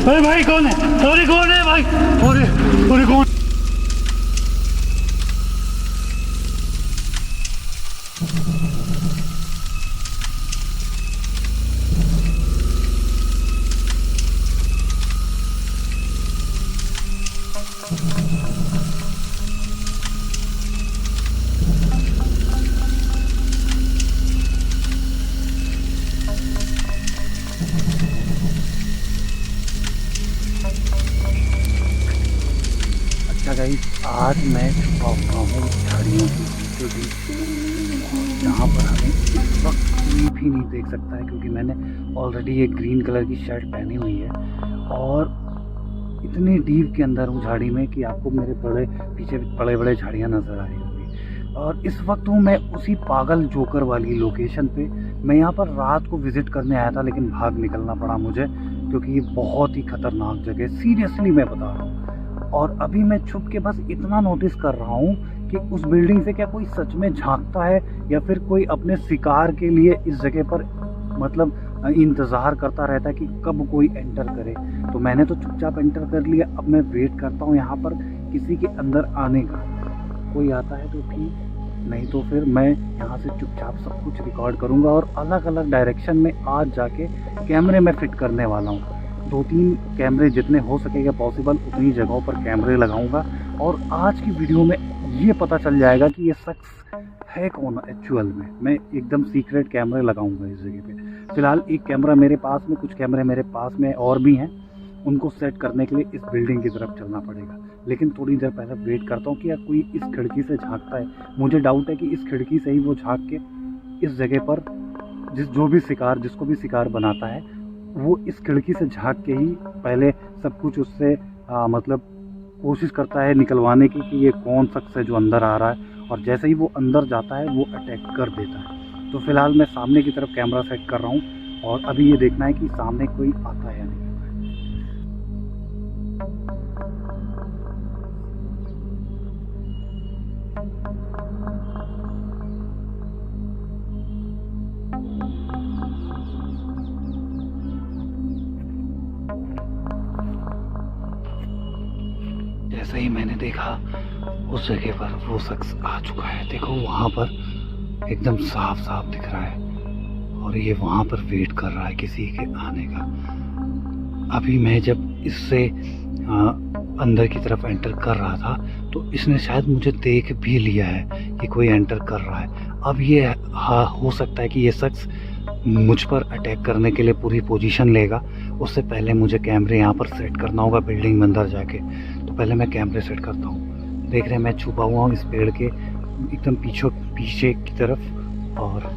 अरे भाई कौन है? अरे कौन है भाई? अरे अरे कौन? अच्छा गाइस, आज मैं छुपा हुआ हूँ झाड़ियों के बीचों बीच, जहाँ पर हमें इस वक्त कोई भी नहीं देख सकता है, क्योंकि मैंने ऑलरेडी एक ग्रीन कलर की शर्ट पहनी हुई है और इतनी डीप के अंदर हूँ झाड़ी में कि आपको मेरे बड़े पीछे बड़े बड़े झाड़ियाँ नज़र आ रही होंगी। और इस वक्त हूँ मैं उसी पागल जोकर वाली लोकेशन पे। मैं यहाँ पर रात को विज़िट करने आया था, लेकिन भाग निकलना पड़ा मुझे, क्योंकि ये बहुत ही खतरनाक जगह, सीरियसली मैं बता रहा हूँ। और अभी मैं छुप के बस इतना नोटिस कर रहा हूँ कि उस बिल्डिंग से क्या कोई सच में झांकता है या फिर कोई अपने शिकार के लिए इस जगह पर मतलब इंतज़ार करता रहता है कि कब कोई एंटर करे। तो मैंने तो चुपचाप एंटर कर लिया। अब मैं वेट करता हूँ यहाँ पर किसी के अंदर आने का। कोई आता है तो ठीक, नहीं तो फिर मैं यहाँ से चुपचाप सब कुछ रिकॉर्ड करूँगा और अलग अलग डायरेक्शन में आज जाके कैमरे में फिट करने वाला हूँ। 2-3 कैमरे जितने हो सकेगा पॉसिबल उतनी जगहों पर कैमरे लगाऊंगा और आज की वीडियो में ये पता चल जाएगा कि ये शख्स है कौन एक्चुअल में। मैं एकदम सीक्रेट कैमरे लगाऊंगा इस जगह पे। फिलहाल एक कैमरा मेरे पास में, कुछ कैमरे मेरे पास में और भी हैं, उनको सेट करने के लिए इस बिल्डिंग की तरफ चलना पड़ेगा। लेकिन थोड़ी देर पहले वेट करता हूँ कि यार कोई इस खिड़की से झांकता है। मुझे डाउट है कि इस खिड़की से ही वो झांक के इस जगह पर जिसको भी शिकार बनाता है वो इस खिड़की से झांक के ही पहले सब कुछ उससे मतलब कोशिश करता है निकलवाने की कि ये कौन शख्स है जो अंदर आ रहा है, और जैसे ही वो अंदर जाता है वो अटैक कर देता है। तो फिलहाल मैं सामने की तरफ कैमरा सेट कर रहा हूँ और अभी ये देखना है कि सामने कोई आता है या नहीं। जैसे ही मैंने देखा उस जगह पर वो शख्स आ चुका है। देखो वहाँ पर एकदम साफ साफ दिख रहा है और ये वहाँ पर वेट कर रहा है किसी के आने का। अभी मैं जब इससे अंदर की तरफ एंटर कर रहा था तो इसने शायद मुझे देख भी लिया है कि कोई एंटर कर रहा है। अब ये हो सकता है कि ये शख्स मुझ पर अटैक करने के लिए पूरी पोजीशन लेगा। उससे पहले मुझे कैमरे यहाँ पर सेट करना होगा बिल्डिंग में अंदर जाके। तो पहले मैं कैमरे सेट करता हूँ। देख रहे हैं मैं छुपा हुआ हूँ इस पेड़ के एकदम पीछे की तरफ, और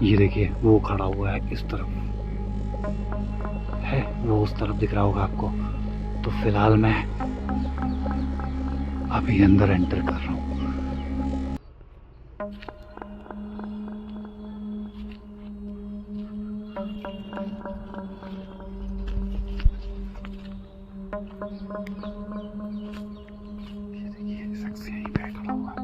ये देखिए वो खड़ा हुआ है इस तरफ है, वो उस तरफ दिख रहा होगा आपको। तो फिलहाल मैं अभी अंदर एंटर कर रहा हूँ। ये देखिए शख्स यहीं पे खड़ा हुआ है।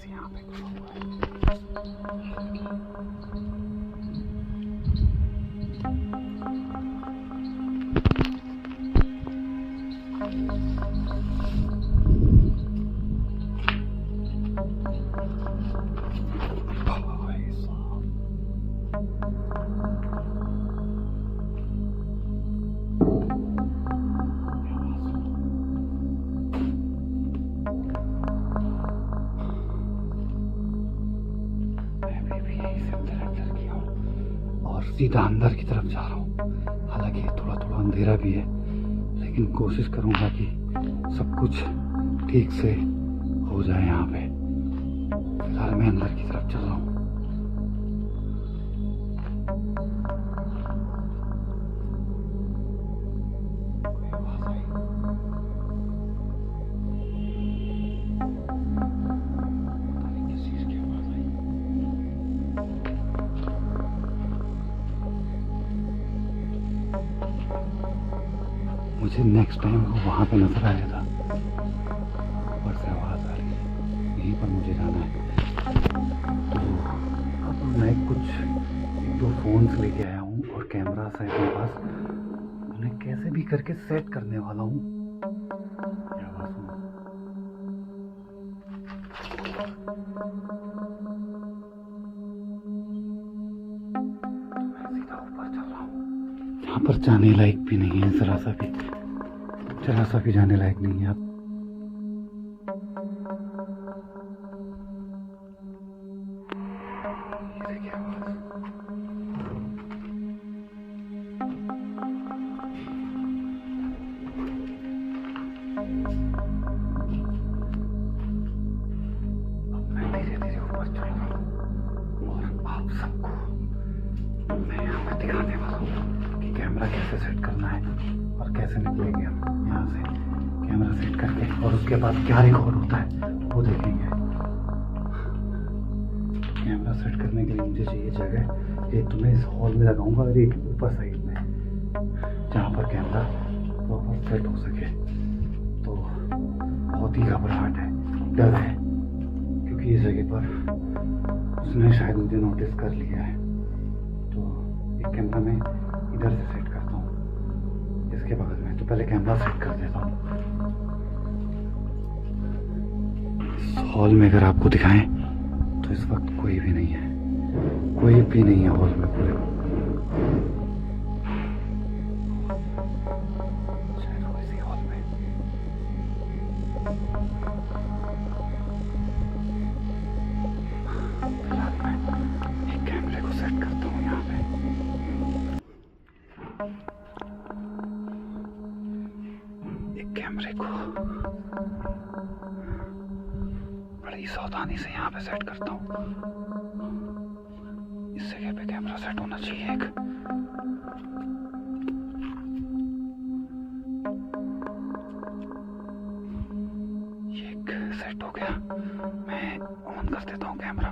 यहाँ पे खड़ा हुआ है। और सीधा अंदर की तरफ जा रहा हूँ। हालांकि थोड़ा थोड़ा अंधेरा भी है, लेकिन कोशिश करूँगा कि सब कुछ ठीक से हो जाए यहाँ पे। फिलहाल मैं अंदर की तरफ चल रहा हूँ। मुझे नेक्स्ट टाइम वो वहाँ पे नजर आया था, ऊपर से आवाज़ आ रही है, यहीं पर मुझे जाना है। तो अब मैं कुछ 1-2 फ़ोन्स लेके आया हूँ और कैमरा है मेरे पास, उन्हें कैसे भी करके सेट करने वाला हूँ। क्या आवाज़ सुनो, मैं सीधा ऊपर चल रहा हूँ। यहाँ पर जाने लायक भी नहीं है, जरा सा भी जाने लायक नहीं है। आप ये देखिए आवाज़, धीरे-धीरे ऊपर चल रहा हूँ और आप सबको मैं यहाँ पे दिखाने वाला हूँ कि कैमरा कैसे सेट करना है और कैसे निकलेंगे हम यहाँ से कैमरा सेट करके, और उसके बाद क्या रिकॉर्ड होता है वो देखेंगे। कैमरा सेट करने के लिए मुझे चाहिए जगह, एक तो मैं इस हॉल में लगाऊंगा और एक ऊपर साइड में, जहाँ पर कैमरा प्रॉपर सेट हो सके। तो बहुत ही घबराहट है, डर है, क्योंकि इस जगह पर उसने शायद मुझे नोटिस कर लिया है। तो एक कैमरा मैं इधर से सेट करता हूँ, इसके बगल में। तो पहले कैमरा सेट कर देता हूँ। इस हॉल में अगर आपको दिखाएं तो इस वक्त कोई भी नहीं है हॉल में पूरे। शायद वो इसी हॉल में। फिलहाल मैं एक कैमरे को सेट करता हूँ यहाँ पे। एक कैमरे को बड़ी सावधानी से यहाँ पे सेट करता हूँ। इस जगह पे कैमरा सेट होना चाहिए एक। ये एक सेट हो गया, मैं ऑन कर देता हूँ कैमरा।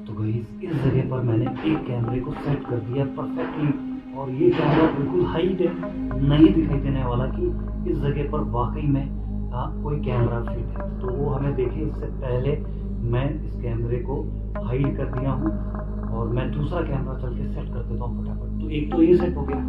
तो गाइस इस जगह पर मैंने एक कैमरे को सेट कर दिया परफेक्टली, और ये कैमरा बिल्कुल हाइट नहीं दिखाई देने वाला कि इस जगह पर वाकई में कोई कैमरा फिट है। तो वो हमें देखे इससे पहले मैं इस कैमरे को हाइड कर दिया हूँ, और मैं दूसरा कैमरा चल के सेट कर देता हूँ फटाफट। तो एक तो ये सेट हो गया।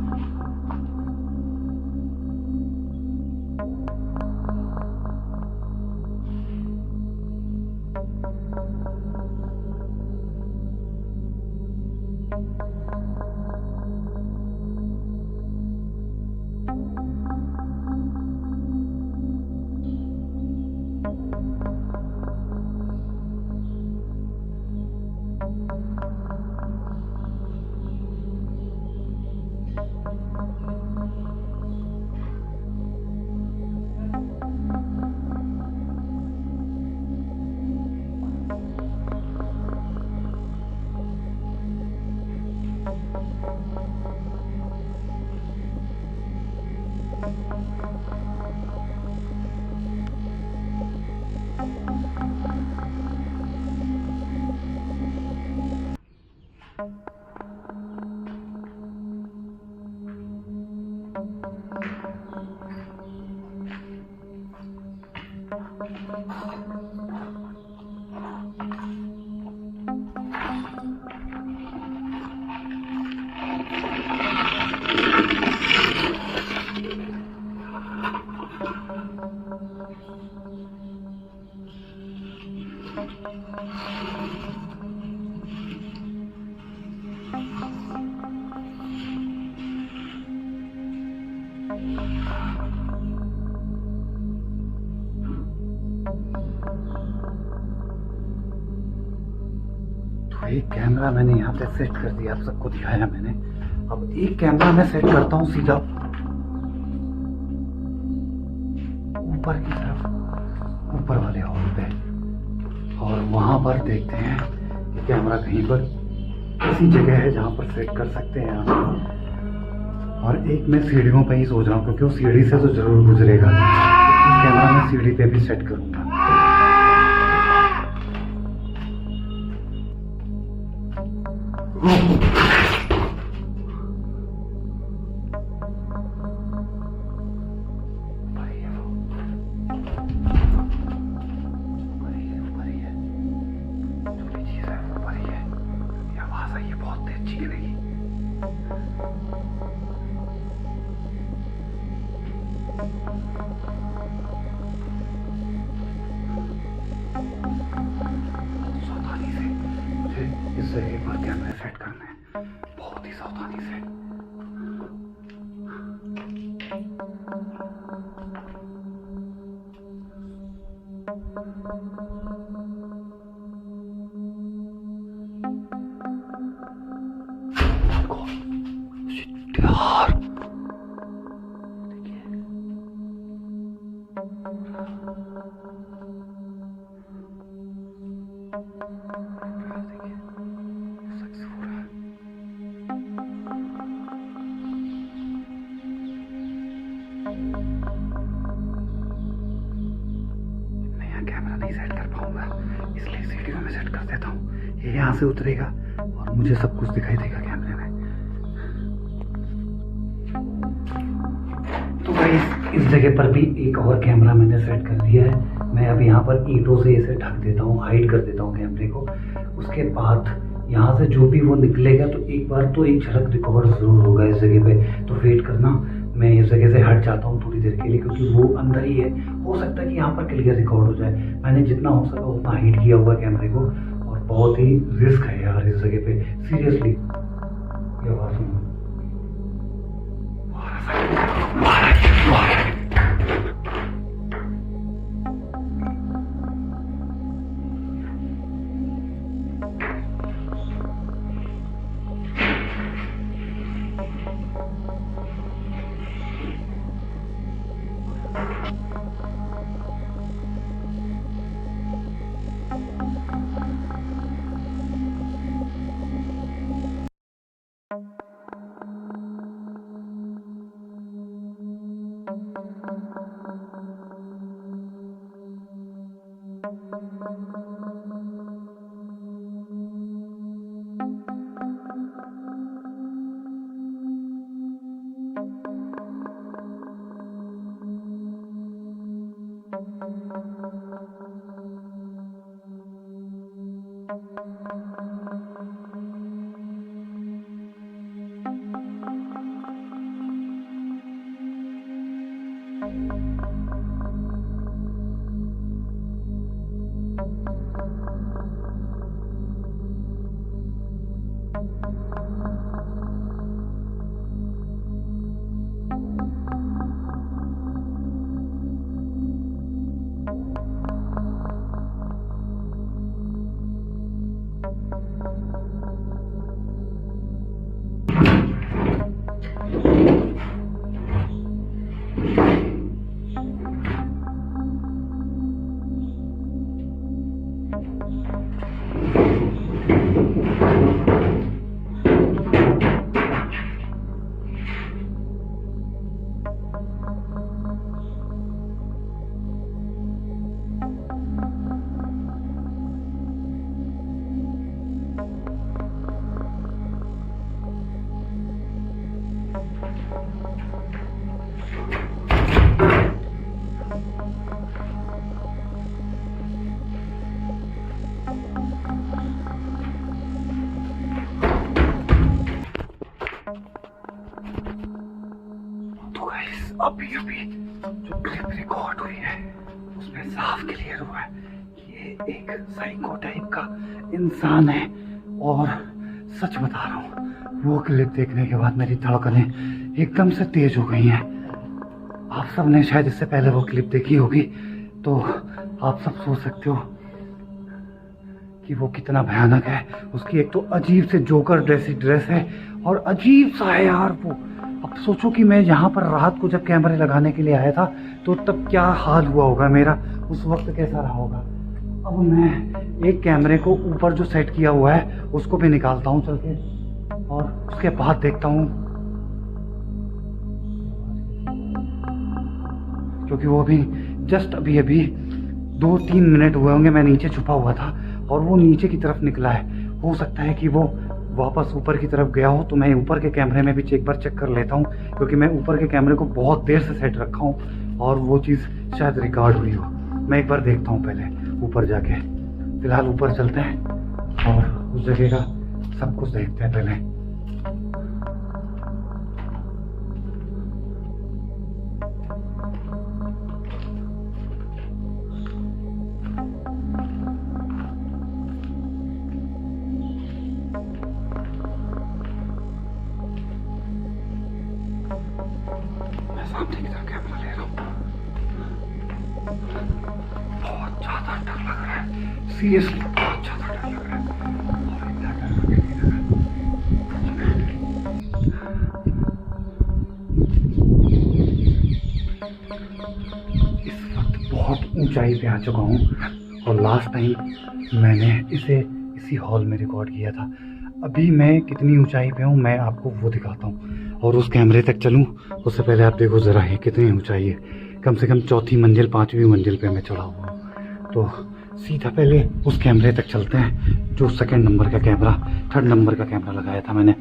तो एक कैमरा मैंने यहाँ पे सेट कर दिया, आप सबको दिखाया मैंने। अब एक कैमरा मैं सेट करता हूँ सीधा ऊपर की तरफ, ऊपर वाले हॉल पे, और वहां पर देखते हैं कि कैमरा कहीं पर ऐसी जगह है जहां पर सेट कर सकते हैं आप। और एक मैं सीढ़ियों पे ही सोच रहा हूँ, क्योंकि वो सीढ़ी से तो जरूर गुजरेगा, तो कैमरा मैं सीढ़ी पे भी सेट करूंगा। अच्छी गिरेगी। सावधानी से मुझे इस जगह पर कैमरा सेट करना है, बहुत ही सावधानी से। यार मैं यहाँ कैमरा नहीं सेट कर पाऊंगा, इसलिए सीढ़ियों में सेट कर देता हूँ। ये यहाँ से उतरेगा और मुझे सब कुछ दिखाई देगा कैमरे में। तो गाइस इस जगह पर भी एक और कैमरा मैंने सेट कर दिया है। मैं अब यहाँ पर ईंटों से इसे ढक देता हूँ, हाइड कर देता हूँ कैमरे को। उसके बाद यहाँ से जो भी वो निकलेगा तो एक बार तो एक झलक रिकॉर्ड जरूर होगा इस जगह पे, तो वेट करना। मैं इस जगह से हट जाता हूँ थोड़ी देर के लिए, क्योंकि वो अंदर ही है, हो सकता है कि यहाँ पर क्लियर रिकॉर्ड हो जाए। मैंने जितना हो सका उतना हाइड किया हुआ कैमरे को, और बहुत ही रिस्क है यार इस जगह पे, सीरियसली। ये आवाज सुनो, अभी जो क्लिप रिकॉर्ड हुई है उसमें साफ क्लियर हुआ है ये एक साइको टाइप का इंसान है। और सच बता रहा हूँ, वो क्लिप देखने के बाद मेरी धड़कनें एकदम से तेज हो गई हैं। आप सब ने शायद इससे पहले वो क्लिप देखी होगी, तो आप सब सोच सकते हो कि वो कितना भयानक है। उसकी एक तो अजीब से जोकर ड्रेस है और अजीब सा है यार वो। अब सोचो कि मैं यहाँ पर रात को जब कैमरे लगाने के लिए आया था तो तब क्या हाल हुआ होगा मेरा, उस वक्त कैसा रहा होगा। अब मैं एक कैमरे को ऊपर जो सेट किया हुआ है उसको भी निकालता हूँ चल के, और उसके बाद देखता हूँ, क्योंकि वो भी जस्ट अभी 2-3 मिनट हुए होंगे मैं नीचे छुपा हुआ था और वो नीचे की तरफ निकला है। हो सकता है कि वो वापस ऊपर की तरफ गया हो, तो मैं ऊपर के कैमरे में भी एक बार चेक कर लेता हूँ, क्योंकि मैं ऊपर के कैमरे को बहुत देर से सेट रखा हूँ और वो चीज़ शायद रिकॉर्ड हुई हो। मैं एक बार देखता हूँ पहले ऊपर जाके। फिलहाल ऊपर चलते हैं और उस जगह का सब कुछ देखते हैं पहले। सीरियसली बहुत ज़्यादा डर लग रहा है और इतना डर मुझे नहीं लगा। इस वक्त बहुत ऊंचाई पे आ चुका हूँ और लास्ट टाइम मैंने इसी हॉल में रिकॉर्ड किया था। अभी मैं कितनी ऊंचाई पे हूँ मैं आपको वो दिखाता हूँ और उस कैमरे तक चलूँ उससे पहले आप देखो ज़रा ये कितनी ऊंचाई है। कम से कम 4थी मंजिल 5वीं मंजिल पे मैं चढ़ा हुआ हूँ। तो सीधा पहले उस कैमरे तक चलते हैं जो 2nd नंबर का कैमरा 3rd नंबर का कैमरा लगाया था मैंने।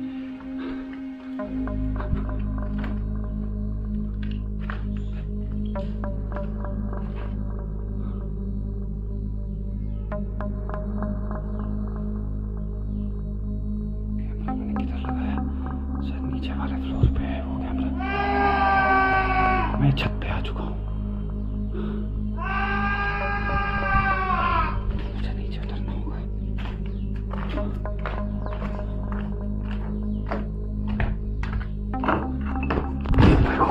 मैं छत पे आ चुका हूँ। मुझे नीचे उतरना होगा। देखो,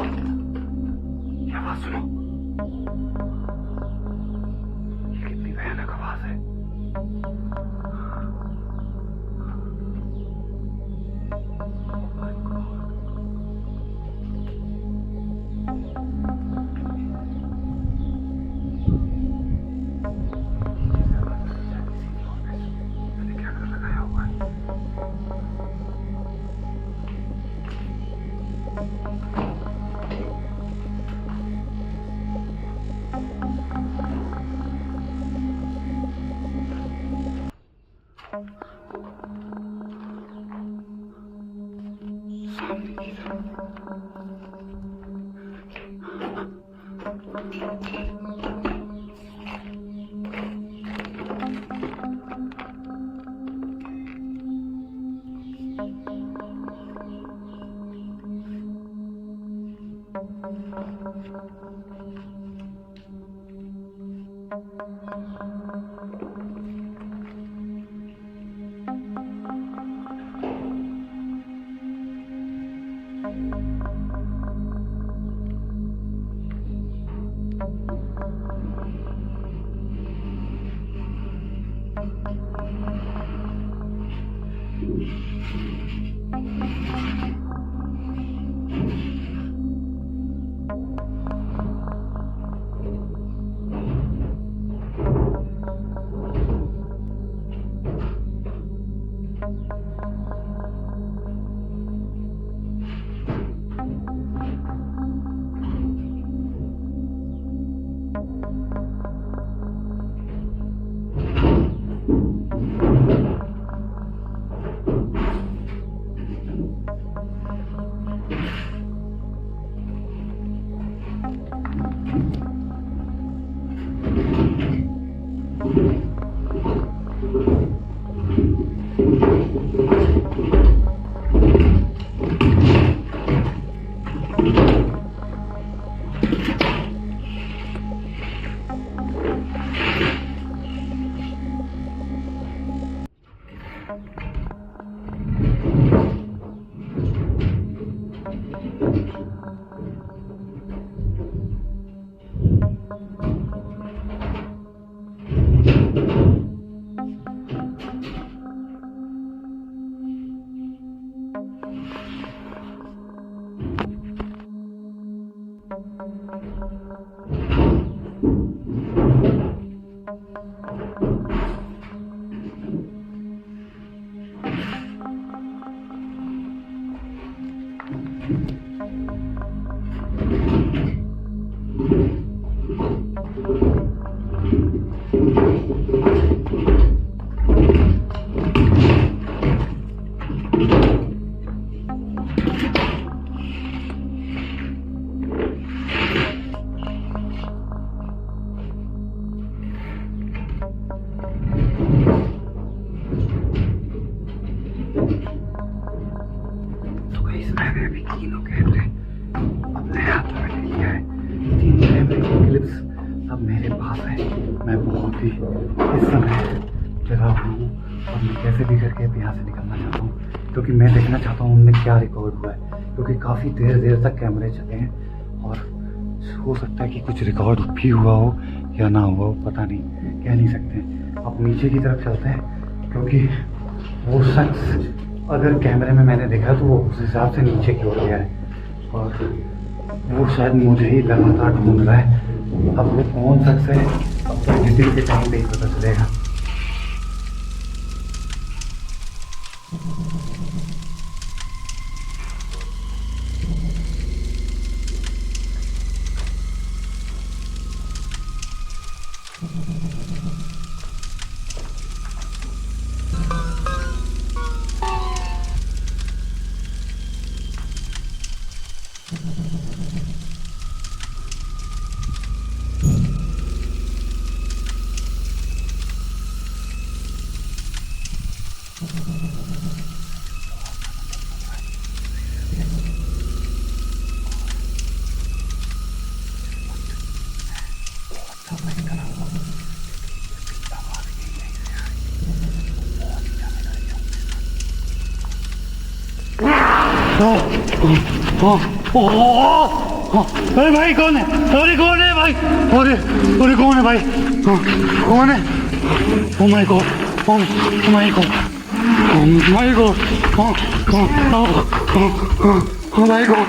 ये आवाज सुनो। ये कितनी भयानक आवाज है। अब मेरे पास है। मैं बहुत ही इस समय डरा हुआ हूँ और मैं कैसे भी करके अब यहाँ से निकलना चाहता हूँ, क्योंकि मैं देखना चाहता हूँ उनमें क्या रिकॉर्ड हुआ है, क्योंकि काफ़ी देर तक कैमरे चले हैं और हो सकता है कि कुछ रिकॉर्ड भी हुआ हो या ना हुआ हो, पता नहीं, कह नहीं सकते। अब नीचे की तरफ चलते हैं, क्योंकि वो शख्स अगर कैमरे में मैंने देखा तो वो उस हिसाब से नीचे की ओर गया है और वो शायद मुझे ही लगातार ढूंढ रहा है। अब वो कौन शख्स है अब तो एडिटिंग के टाइम पे ही पता चलेगा। अरे भाई कौन है? अरे कौन है भाई? अरे कौन है भाई? कौन है? Oh my God, oh my God, oh my God, oh my God.